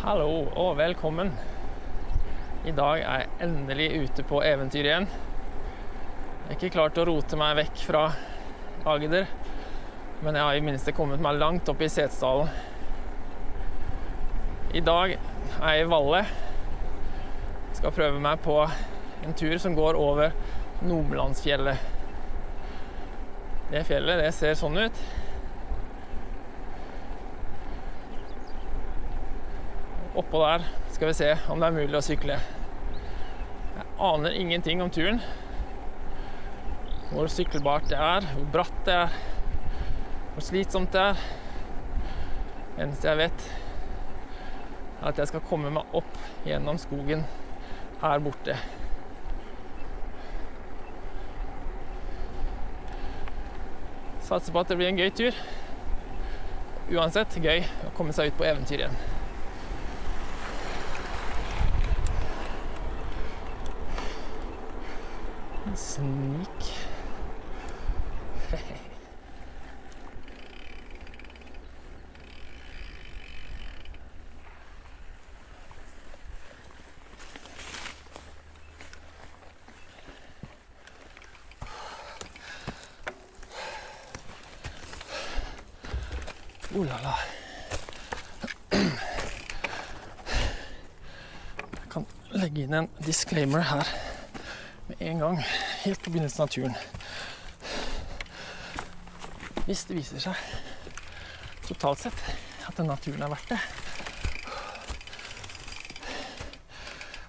Hallo og velkommen. I dag er jeg endelig ute på eventyr igjen. Jeg har ikke klart å rote meg vekk fra Agder, men jeg har i minste kommet meg langt opp i Setesdalen. I dag er jeg i Valle. Jeg skal prøve meg på en tur som går over Nomelandsfjellet. Det fjellet, det ser sånn ut. Oppå der skal vi se om det er mulig å sykle. Jeg aner ingenting om turen. Hvor sykkelbart det er, hvor bratt det er, hvor slitsomt det er. Det eneste jeg vet er at jeg skal komme meg opp gjennom skogen her borte. Satser på at det blir en gøy tur. Uansett gøy å komme seg ut på eventyr igjen. Snik. La la. Jeg kan legge inn en disclaimer her med en gang, helt på begynnelsen av turen. Hvis det viser seg totalt sett at denne turen er verdt det,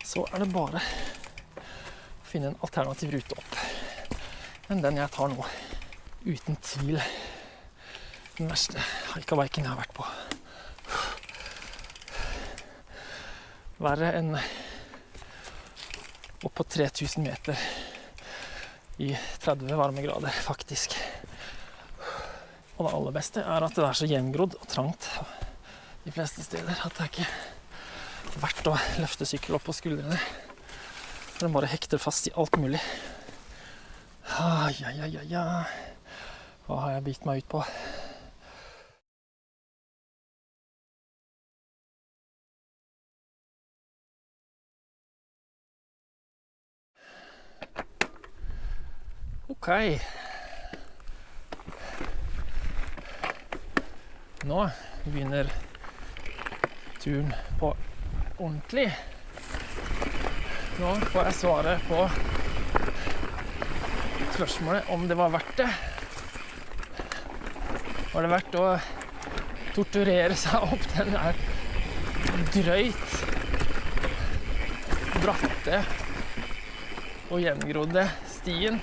så er det bare å finne en alternativ rute opp. Men den jeg tar nå, uten tvil den verste hikaveiken jeg har vært på. Verre enn opp på 3000 meter i 30 varmegrader, faktisk. Og det aller beste er at det er så jevngrodd og trangt de fleste steder at det er ikke verdt å løfte sykkel opp på skuldrene. For den bare hekter fast i alt mulig. Ja. Hva har jeg bitt meg ut på? Ok. Nå begynner turen på ordentlig. Nå får jeg svare på spørsmålet om det var verdt det. Var det verdt å torturere seg opp den der drøyt, bratte og gjengrodde stien?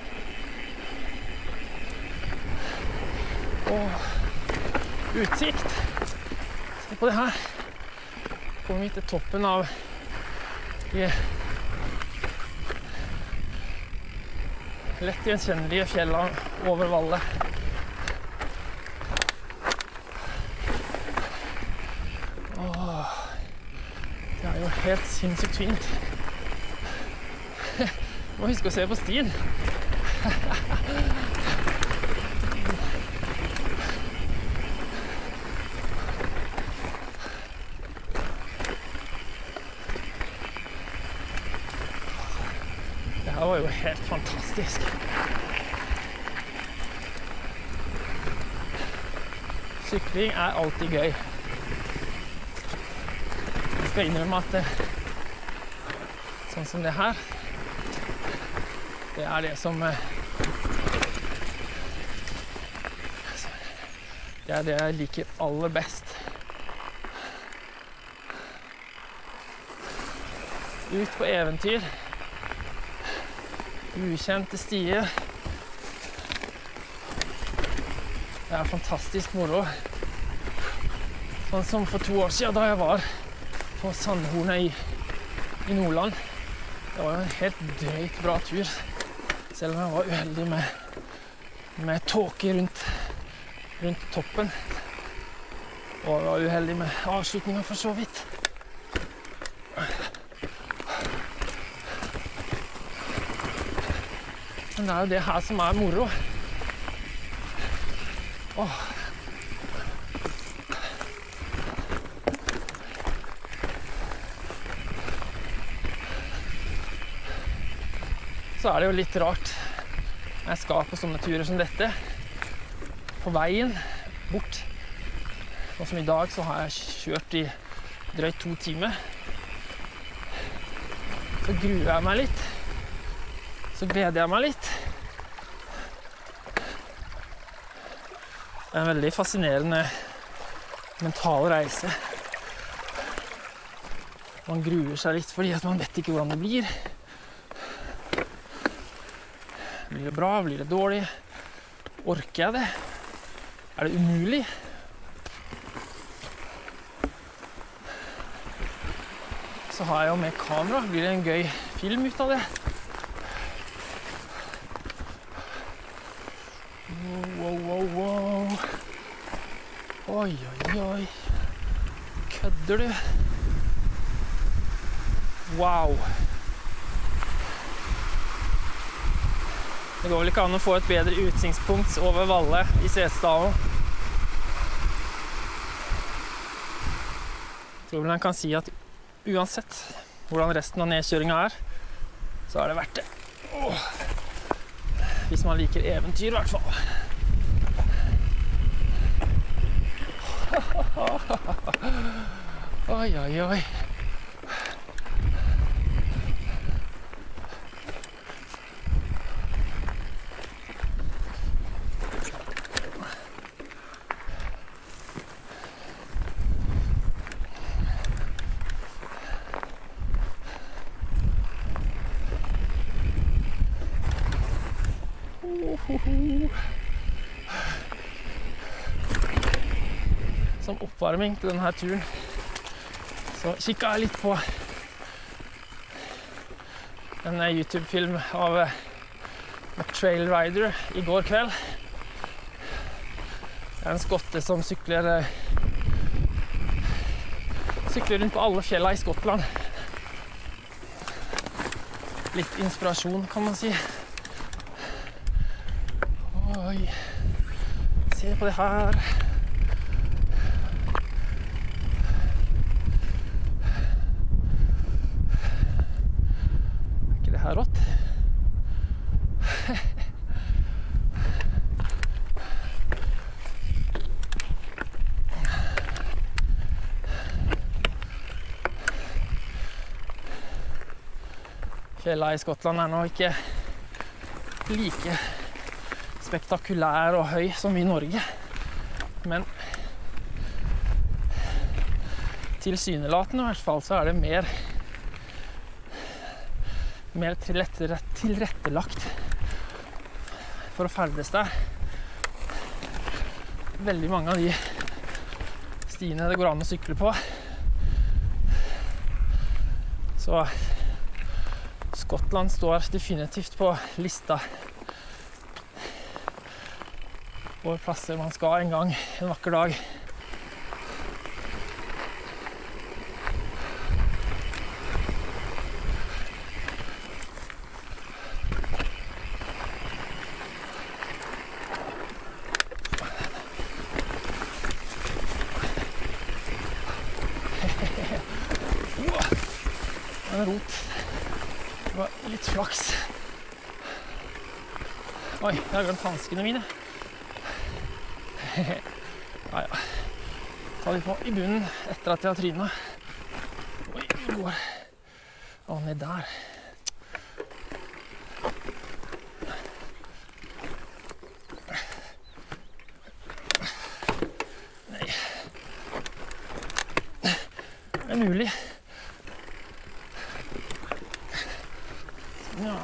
Og utsikt. Se på det her. Kommer vi til toppen av de lett gjenkjennelige fjellene over Valle. Det er jo helt sinnssykt fint. Må huske å se på stien. Det var jo helt fantastisk. Sykling er alltid gøy. Jeg skal innrømme at sånn som det her, det er det som det er det jeg liker aller best. Ut på eventyr. Ukjente stier. Det er fantastisk moro. Sånn som for 2 år siden da jeg var på Sandhornet i Nordland. Det var jo en helt drøyt bra tur. Selv om jeg var uheldig med tåke rundt toppen. Og jeg var uheldig med avslutningen for så vidt. Men det er jo det her som er moro. så er det jo litt rart når jeg skal på sånne turer som dette. På veien bort. Og som i dag så har jeg kjørt i drøyt 2 timer. Så gruer jeg meg litt. Så gleder jeg meg litt. Det er en veldig fascinerende mental reise. Man gruer seg litt fordi at man vet ikke hvordan det blir. Blir det bra? Blir det dårlig? Orker jeg det? Er det umulig? Så har jeg jo med kamera. Blir det en gøy film ut av det? Wow. Oi. Kødder du? Wow. Det går vel ikke an å få et bedre utsiktspunkt over Valle i Setesdalen. Jeg tror vel man kan si at uansett hvordan resten av nedkjøringen er, så er det verdt det. Hvis man liker eventyr i hvert fall. Oi. Som oppvarming til denne turen så kikket jeg litt på en YouTube-film av Trail Rider i går kveld. Det er en skotte som sykler rundt på alle fjellene i Skottland. Litt inspirasjon, kan man si. Oi, se på det her. Er ikke det her rått? Fjellene i Skottland er nå ikke like spektakulær og høy som i Norge, men tilsynelatende i hvert fall så er det mer tilrettelagt for å ferdes der. Veldig mange av de stiene det går an å sykle på. Så Skottland står definitivt på lista over plasser man skal en gang, en vakker dag. En rot. Det var litt flaks. Oi, jeg har glemt hanskene mine. Ja. Ta de på i bunnen etter at jeg har trynet. Oi, hvor går det? Å, ned der. Nei. Det er mulig. Ja.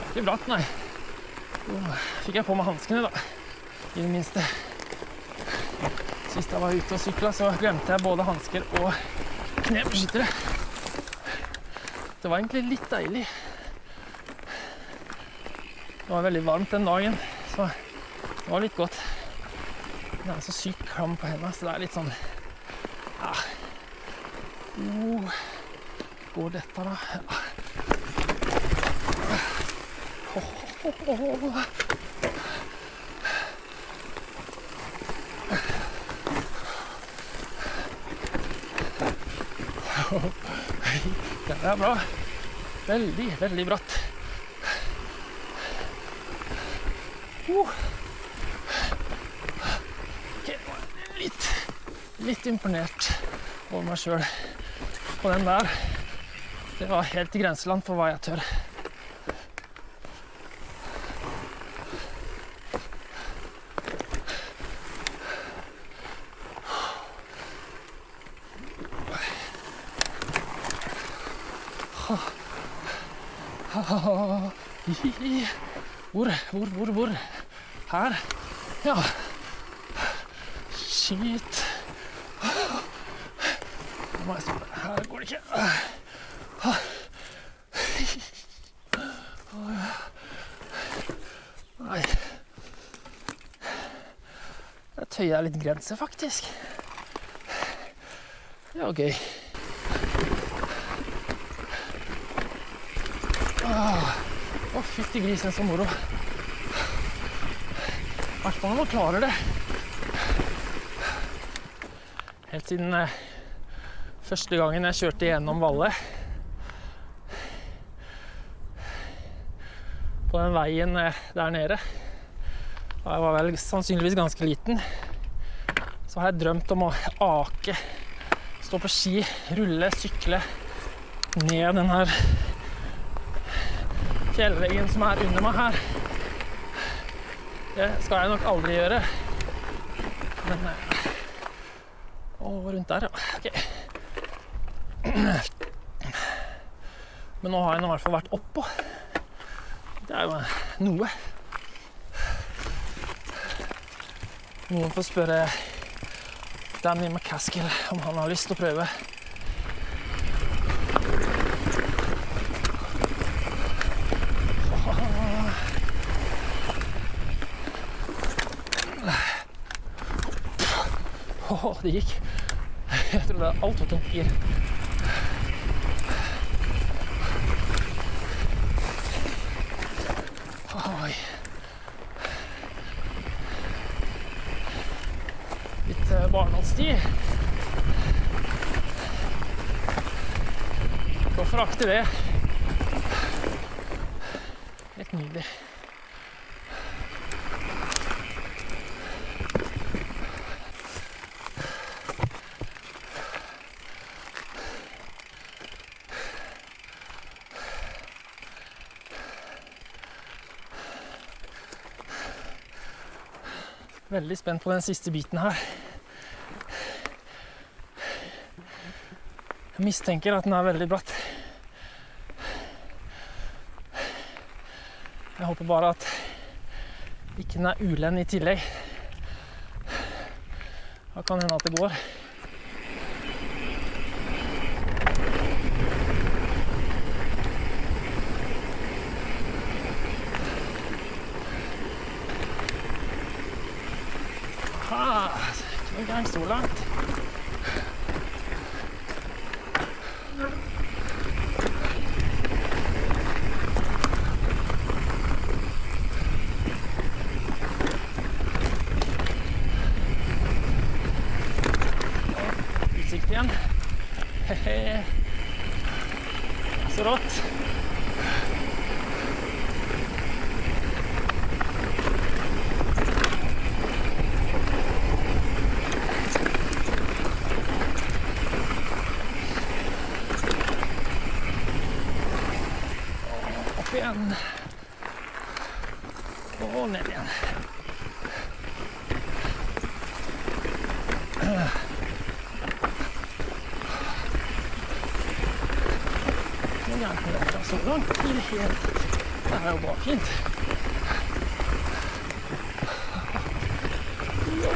Ikke bratt, nei. Fikk jeg på meg hanskene da, i det minste. Sist jeg var ute og syklet, så glemte jeg både hansker og knebeskyttere. Det var egentlig litt deilig. Det var veldig varmt den dagen, så det var litt godt. Det er så sykt klam på hendene, så det er litt sånn, ja. Går dette da? Ja. Det er bra. Veldig, veldig bratt. Ok, nå er jeg litt imponert over meg selv på den der. Det var helt i grenseland for hva jeg tør. Hvor? Her? Ja. Shit. Nå må jeg stoppe. Her går det ikke. Nei. Der tøyer jeg litt grense, faktisk. Det var gøy. Å, fytti grisen, så moro. I hvert fall når man klarer det. Helt siden første gangen jeg kjørte gjennom Valle. På den veien der nede. Da jeg var vel sannsynligvis ganske liten. Så har jeg drømt om å ake, stå på ski, rulle, sykle ned den her fjellveggen som er under meg her. Det skal jeg nok aldri gjøre. Men rundt der, ja. Ok. Men nå har jeg i hvert fall vært oppå. Det er jo noe. Noen får spørre Danny McCaskill om han har lyst til å prøve. Det gikk. Jeg tror det er alt for tungt gir. Oi. Litt barnålsti. Gå for aktiv det. Litt nydelig. Veldig spent på den siste biten her. Jeg mistenker at den er veldig bratt. Jeg håper bare at ikke den er ulenn i tillegg. Da kan hende at det går. Ikke noe gærent så langt. Utsikt igjen. Hehe. Så rått. Igjen. Og ned igjen. Men jeg kan dra så langt i det hele tatt. Det er jo bare fint. Ja.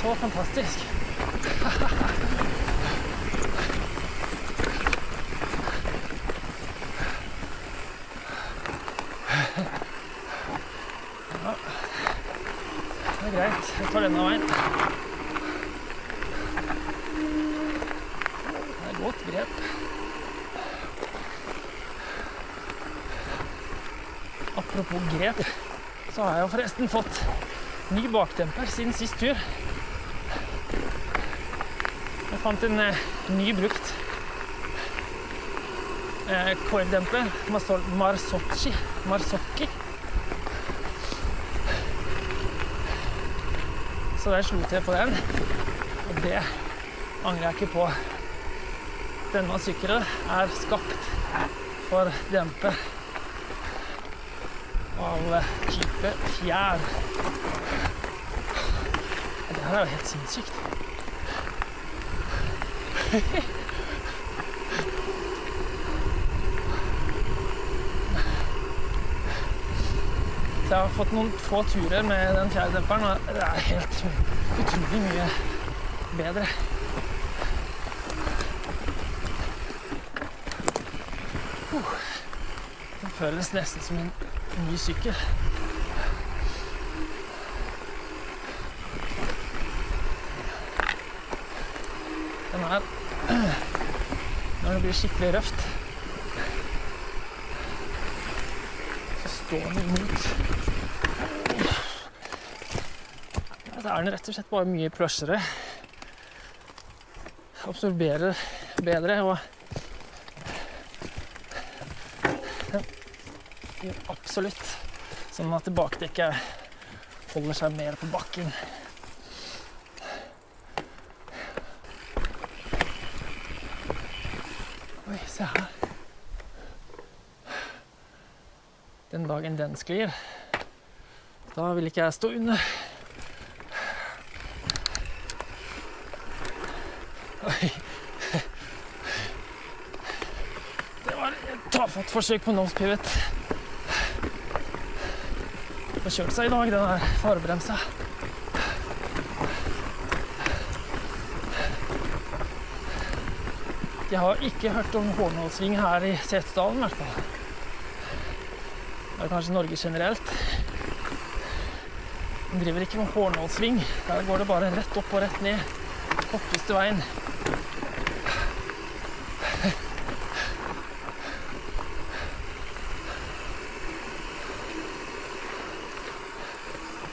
Så fantastisk. Ja, det er greit. Jeg tar denne veien. Det er godt grep. Apropos grep, så har jeg jo forresten fått ny bakdemper siden sist tur. Jeg fant en ny brukt coildemper, Marzocchi. Så der slo til på den, og det angrer jeg ikke på. Denne sykkelen er skapt for demper av type fjær. Det her er jo helt sinnssykt. Så jeg har fått noen få turer med den fjærdemperen, og det er helt utrolig mye bedre. Det føles nesten som en ny sykkel. Den her, når det blir skikkelig røft, så står den imot. Så er den rett og slett bare mye plushere. Absorberer bedre, og den gjør absolutt sånn at bakdekket holder seg mer på bakken. Oi, se her. Den dagen den sklir, da vil ikke jeg stå under. Oi. Det var et tafatt forsøk på nose pivot. Den har kjørt seg i dag, den her farebremsa. Jeg har ikke hørt om hårnålsving her i Setesdalen, i hvert fall. Det er kanskje Norge generelt. Den driver ikke med hårnålsving. Der går det bare rett opp og rett ned. Korteste veien.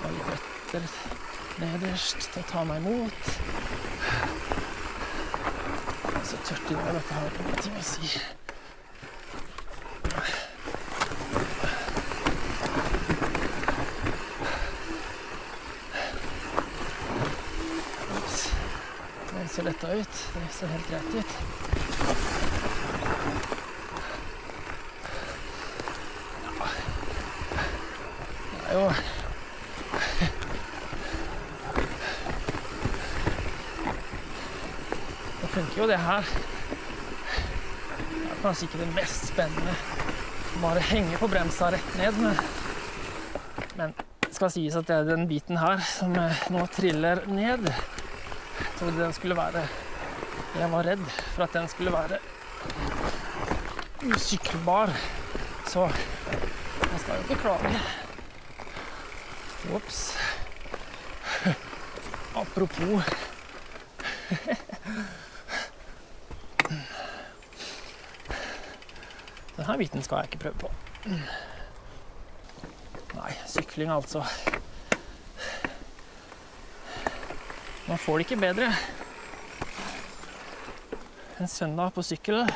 Og litt røtter nederst til å ta meg imot. Så tørt i dag, dette har ikke noe ting å si. Det ser letta ut. Det ser helt rett ut. Ja. Det er jo det funker jo det her. Det er kanskje ikke det mest spennende. Bare henge på bremsa rett ned. Men det skal sies at det er den biten her som nå triller ned. Jeg trodde den skulle være... Jeg var redd for at den skulle være usykkelbar. Så jeg skal jo ikke klage. Ops. Apropos. Denne biten skal jeg ikke prøve på. Nei, sykling altså. Man får det ikke bedre. En søndag på sykkel.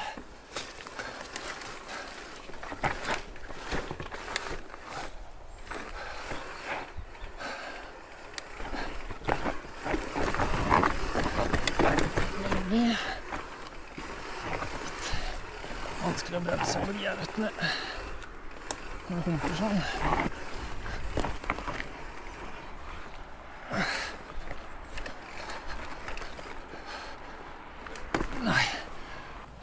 Veldig vanskelig å bremse over gjerrøttene. Når det humper sånn. Nei,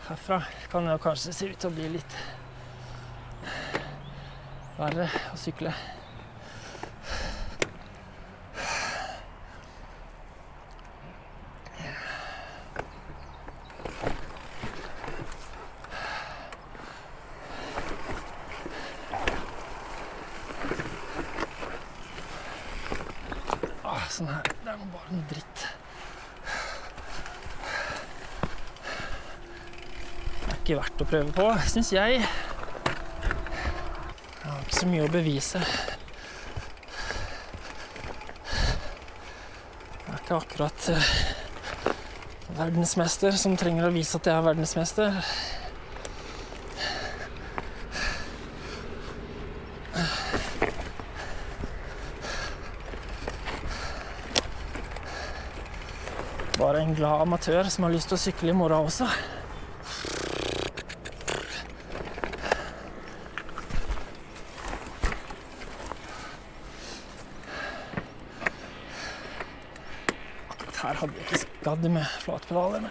herfra kan det kanskje se ut til å bli litt verre å sykle. Sånn her, det er bare noe dritt. ikke verdt å prøve på, synes jeg. Jeg har ikke så mye å bevise. Jeg er ikke akkurat verdensmester som trenger å vise at jeg er verdensmester. Bare en glad amatør som har lyst til å sykle i morgen også. Her hadde jeg ikke skadd med flatpedaler, men...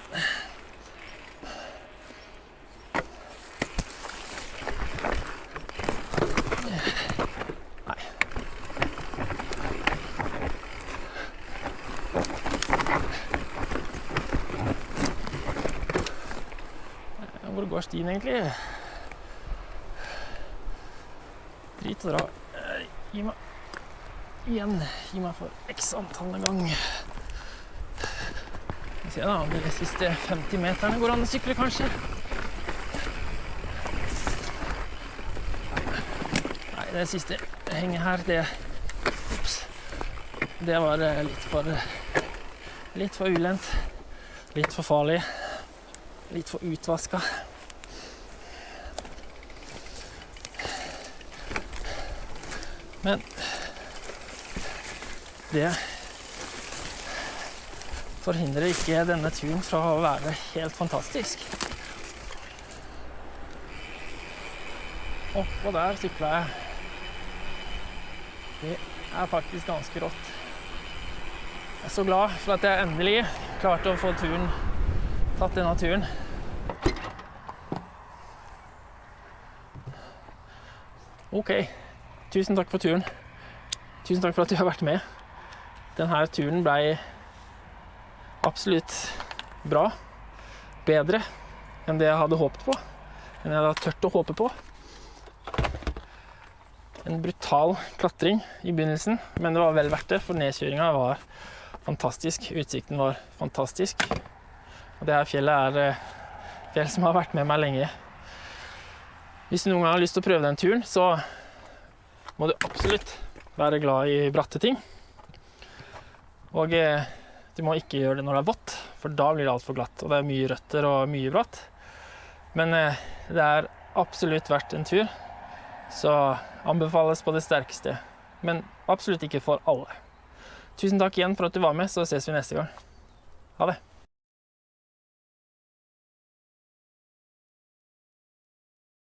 Nei. Hvor går stien egentlig? Drit å dra. Gi meg igjen. Gi meg for x antall gang. Se da, de siste 50 meterne går an å sykle, kanskje. Nei, det siste henget her, det var litt for ulendt, litt for farlig, litt for utvasket. Men det forhindrer ikke denne turen fra å være helt fantastisk. Og der syklet jeg. Det er faktisk ganske rått. Jeg er så glad for at jeg endelig klarte å få tatt denne turen. Ok, tusen takk for turen. Tusen takk for at du har vært med. Denne turen ble absolutt bra, bedre enn det jeg hadde håpet på, enn jeg hadde tørt å håpe på. En brutal klatring i begynnelsen, men det var vel verdt det, for nedkjøringen var fantastisk, utsikten var fantastisk. Og det her fjellet er fjell som har vært med meg lenge. Hvis du noen gang har lyst til å prøve den turen, så må du absolutt være glad i bratte ting. Og du må ikke gjøre det når det er vått, for da blir det alt for glatt, og det er mye røtter og mye bratt. Men det er absolutt verdt en tur, så anbefales på det sterkeste. Men absolutt ikke for alle. Tusen takk igjen for at du var med, så ses vi neste gang. Ha det!